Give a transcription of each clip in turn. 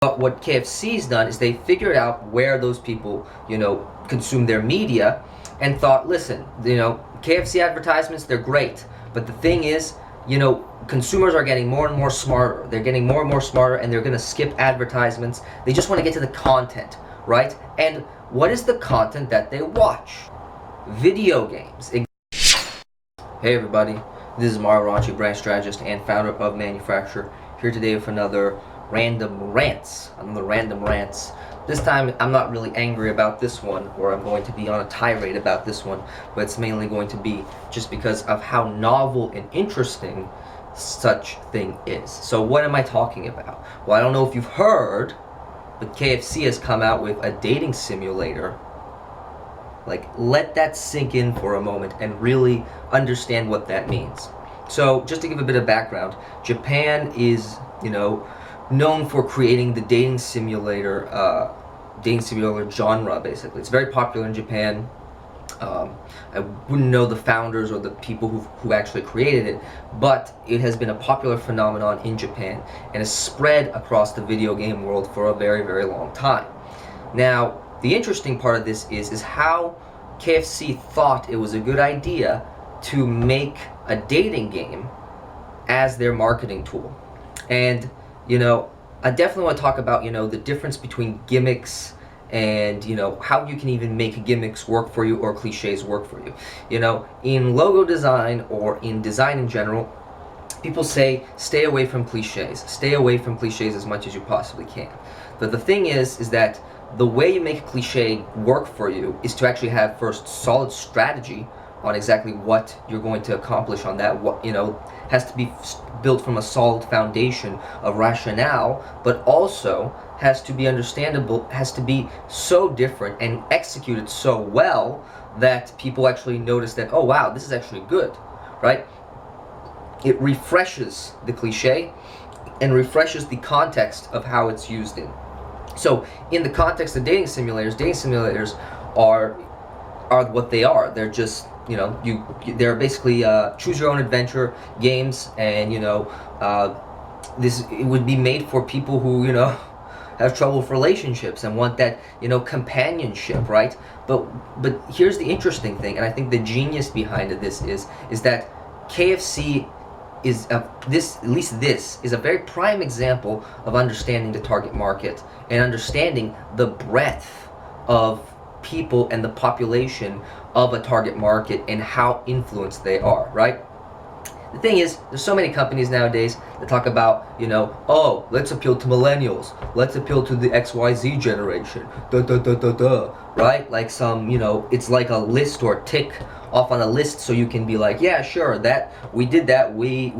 But what KFC's done is they figured out where those people, consume their media and thought, listen, KFC advertisements, they're great. But the thing is, consumers are getting more and more smarter. They're getting more and more smarter, and they're going to skip advertisements. They just want to get to the content, right? And what is the content that they watch? Video games. Hey everybody, this is Mario Ranchi, brand strategist and founder of Manufacturer, here today with another random rants. This time I'm not really angry about this one, or I'm going to be on a tirade about this one, but it's mainly going to be just because of how novel and interesting such thing is. So what am I talking about? Well, I don't know if you've heard, but KFC has come out with a dating simulator. Like, let that sink in for a moment and really understand what that means. So, just to give a bit of background, Japan is, known for creating the dating simulator genre, basically. It's very popular in Japan. I wouldn't know the founders or the people who actually created it, but it has been a popular phenomenon in Japan and has spread across the video game world for a very, very long time. Now, the interesting part of this is how KFC thought it was a good idea to make a dating game as their marketing tool. And, I definitely want to talk about, the difference between gimmicks and, how you can even make gimmicks work for you or cliches work for you. In logo design or in design in general, people say, stay away from cliches. Stay away from cliches as much as you possibly can. But the thing is that the way you make a cliche work for you is to actually have first solid strategy on exactly what you're going to accomplish on that. What has to be built from a solid foundation of rationale, but also has to be understandable, has to be so different and executed so well that people actually notice that, oh wow, this is actually good, right? It refreshes the cliche and refreshes the context of how it's used in. So in the context of dating simulators are what they are. They're just, they're basically choose your own adventure games, and it would be made for people who have trouble with relationships and want that companionship, right? But here's the interesting thing, and I think the genius behind this is that KFC is this is a very prime example of understanding the target market and understanding the breadth of people and the population of a target market and how influenced they are, right? The thing is, there's so many companies nowadays that talk about, oh, let's appeal to millennials, let's appeal to the XYZ generation, right? Like some, it's like a list or tick off on a list, so you can be like, yeah, sure, that we did that, we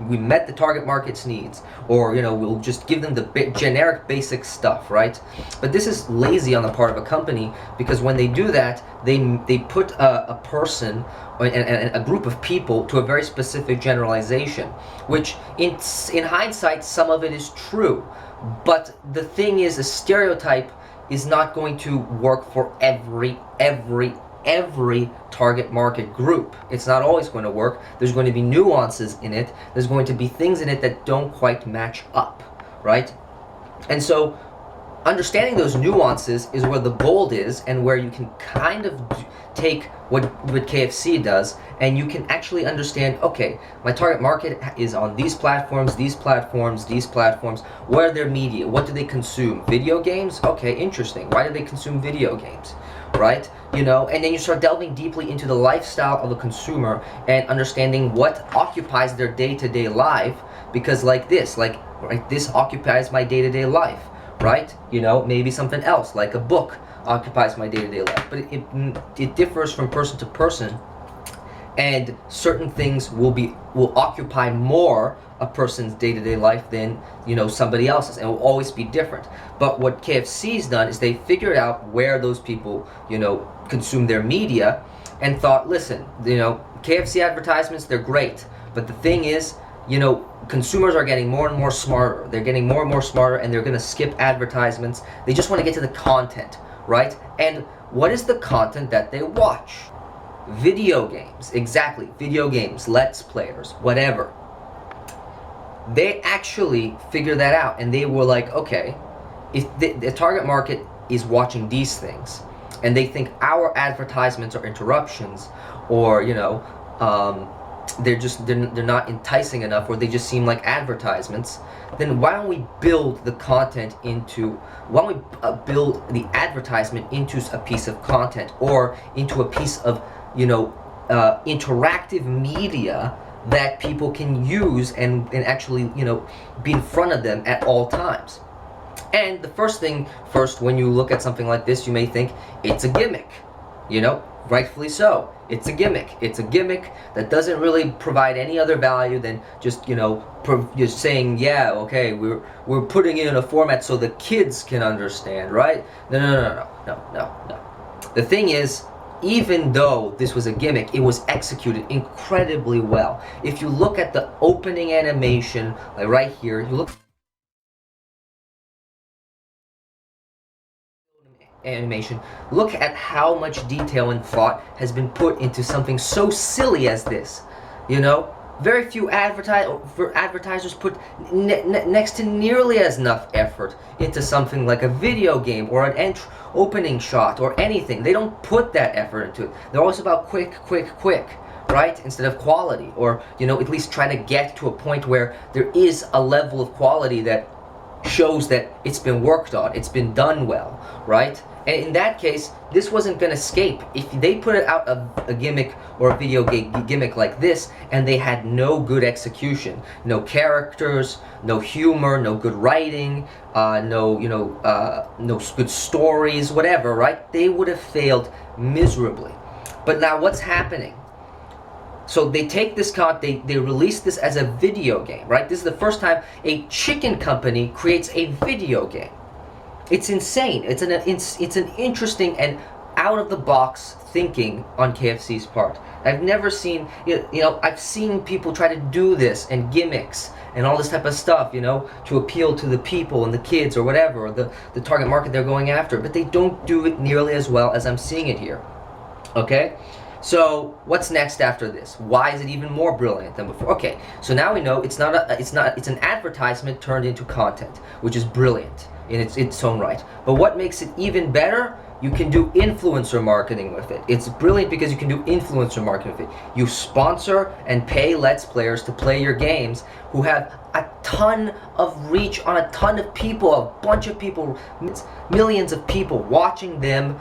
met the target market's needs, or we'll just give them the generic basic stuff, right? But this is lazy on the part of a company, because when they do that, they put a person and a group of people to a very specific generalization, which in hindsight some of it is true, but the thing is, a stereotype is not going to work for every target market group. It's not always going to work. There's going to be nuances in it. There's going to be things in it that don't quite match up, right? And so understanding those nuances is where the gold is, and where you can kind of take what KFC does, and you can actually understand, okay, my target market is on these platforms. What are their media? What do they consume? Video games? Okay, interesting. Why do they consume video games? Right? And then you start delving deeply into the lifestyle of a consumer and understanding what occupies their day-to-day life, because this occupies my day-to-day life, right? Maybe something else, like a book, occupies my day-to-day life, but it differs from person to person, and certain things will occupy more a person's day-to-day life than somebody else's, and it will always be different. But what KFC's done is they figured out where those people consume their media and thought, listen, KFC advertisements, they're great, but the thing is, consumers are getting more and more smarter. They're getting more and more smarter, and they're going to skip advertisements. They just want to get to the content, right? And what is the content that they watch? Video games, exactly. Video games, let's players, whatever. They actually figured that out, and they were like, okay, if the target market is watching these things, and they think our advertisements are interruptions, or they're not enticing enough, or they just seem like advertisements, then why don't we build the content into, why don't we build the advertisement into a piece of content, or into a piece of interactive media that people can use and actually be in front of them at all times. And the first, when you look at something like this, you may think it's a gimmick, rightfully so. It's a gimmick. It's a gimmick that doesn't really provide any other value than just just saying, yeah, okay, we're putting it in a format so the kids can understand, right? No. The thing is, even though this was a gimmick, it was executed incredibly well. If you look at the opening animation, like right here, you look look at how much detail and thought has been put into something so silly as this. Very few advertisers put next to nearly as enough effort into something like a video game or an opening shot or anything. They don't put that effort into it. They're always about quick, right? Instead of quality, or at least try to get to a point where there is a level of quality that shows that it's been worked on, it's been done well, right? And in that case, this wasn't going to escape. If they put it out a gimmick or a video gimmick like this, and they had no good execution, no characters, no humor, no good writing, no good stories, whatever, right? They would have failed miserably. But now what's happening? So they take this they release this as a video game, right? This is the first time a chicken company creates a video game. It's insane. It's an interesting and out-of-the-box thinking on KFC's part. I've never seen, I've seen people try to do this, and gimmicks and all this type of stuff, to appeal to the people and the kids or whatever, or the target market they're going after, but they don't do it nearly as well as I'm seeing it here. Okay? So what's next after this? Why is it even more brilliant than before? Okay, so now we know it's an advertisement turned into content, which is brilliant in its own right. But what makes it even better? You can do influencer marketing with it. It's brilliant because you can do influencer marketing with it. You sponsor and pay Let's Players to play your games who have a ton of reach on a ton of people, a bunch of people, millions of people watching them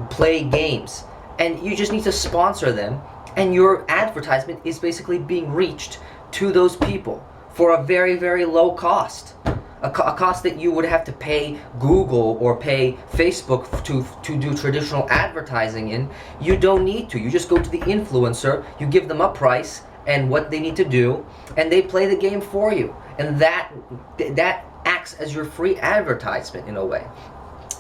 play games. And you just need to sponsor them, and your advertisement is basically being reached to those people for a very, very low cost. A cost that you would have to pay Google or pay Facebook to do traditional advertising in. You don't need to. You just go to the influencer, you give them a price and what they need to do, and they play the game for you. And that acts as your free advertisement in a way.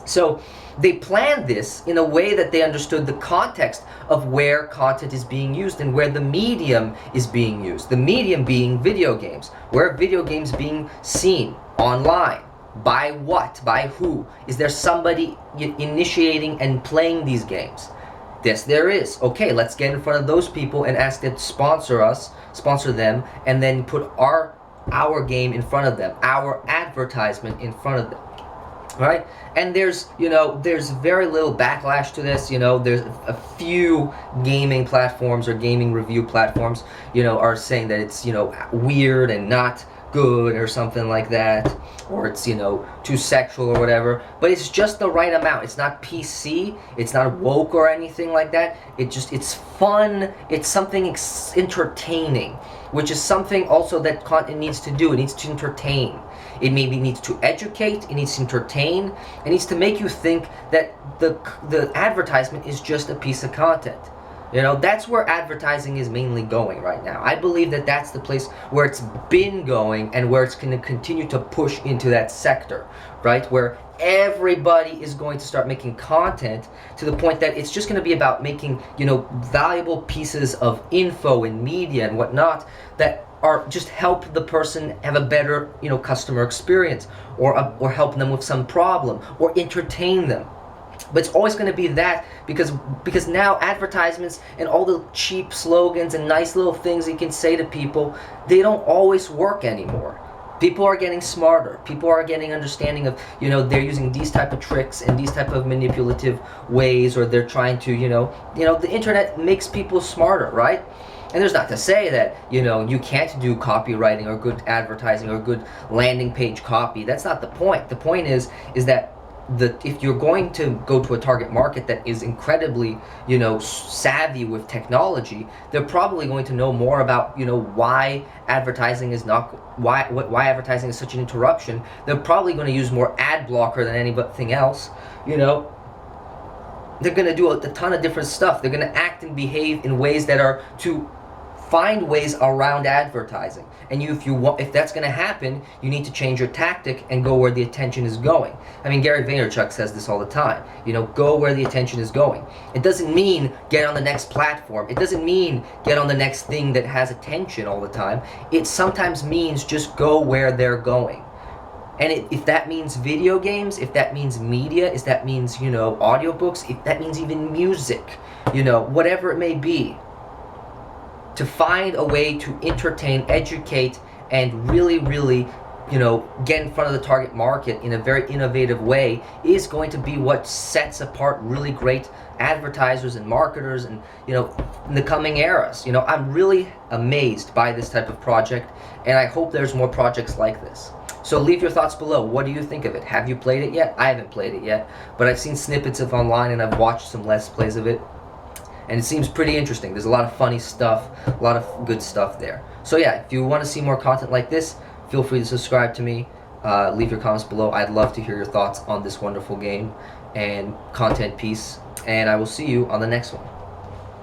So they planned this in a way that they understood the context of where content is being used and where the medium is being used. The medium being video games. Where are video games being seen? Online. By what? By who? Is there somebody initiating and playing these games? Yes, there is. Okay, let's get in front of those people and ask them to sponsor them, and then put our game in front of them, our advertisement in front of them. Right? And there's very little backlash to this. There's a few gaming platforms or gaming review platforms, are saying that it's, weird and not good or something like that, or it's, too sexual or whatever. But it's just the right amount. It's not PC, it's not woke or anything like that. It's fun, it's something entertaining, which is something also that content needs to do. It needs to entertain. It maybe needs to educate, it needs to entertain, it needs to make you think that the advertisement is just a piece of content. That's where advertising is mainly going right now. I believe that that's the place where it's been going and where it's going to continue to push into that sector, right? Where everybody is going to start making content to the point that it's just going to be about making, valuable pieces of info and media and whatnot that are just help the person have a better, customer experience, or help them with some problem, or entertain them. But it's always going to be that, because now advertisements and all the cheap slogans and nice little things you can say to people, they don't always work anymore. People are getting smarter. People are getting understanding of, they're using these type of tricks and these type of manipulative ways, or they're trying to, the internet makes people smarter, right? And there's not to say that, you can't do copywriting or good advertising or good landing page copy. That's not the point. The point is that if you're going to go to a target market that is incredibly, savvy with technology, they're probably going to know more about, why advertising is why advertising is such an interruption. They're probably going to use more ad blocker than anything else. They're going to do a ton of different stuff. They're going to act and behave in ways that are to find ways around advertising. And if that's going to happen, you need to change your tactic and go where the attention is going. I mean, Gary Vaynerchuk says this all the time. Go where the attention is going. It doesn't mean get on the next platform. It doesn't mean get on the next thing that has attention all the time. It sometimes means just go where they're going. And if that means video games, if that means media, if that means, audiobooks, if that means even music, whatever it may be, to find a way to entertain, educate, and really, really, get in front of the target market in a very innovative way is going to be what sets apart really great advertisers and marketers and, in the coming eras. I'm really amazed by this type of project, and I hope there's more projects like this. So leave your thoughts below. What do you think of it? Have you played it yet? I haven't played it yet, but I've seen snippets of online and I've watched some Let's Plays of it. And it seems pretty interesting. There's a lot of funny stuff, a lot of good stuff there. So yeah, if you want to see more content like this, feel free to subscribe to me. Leave your comments below. I'd love to hear your thoughts on this wonderful game and content piece. And I will see you on the next one.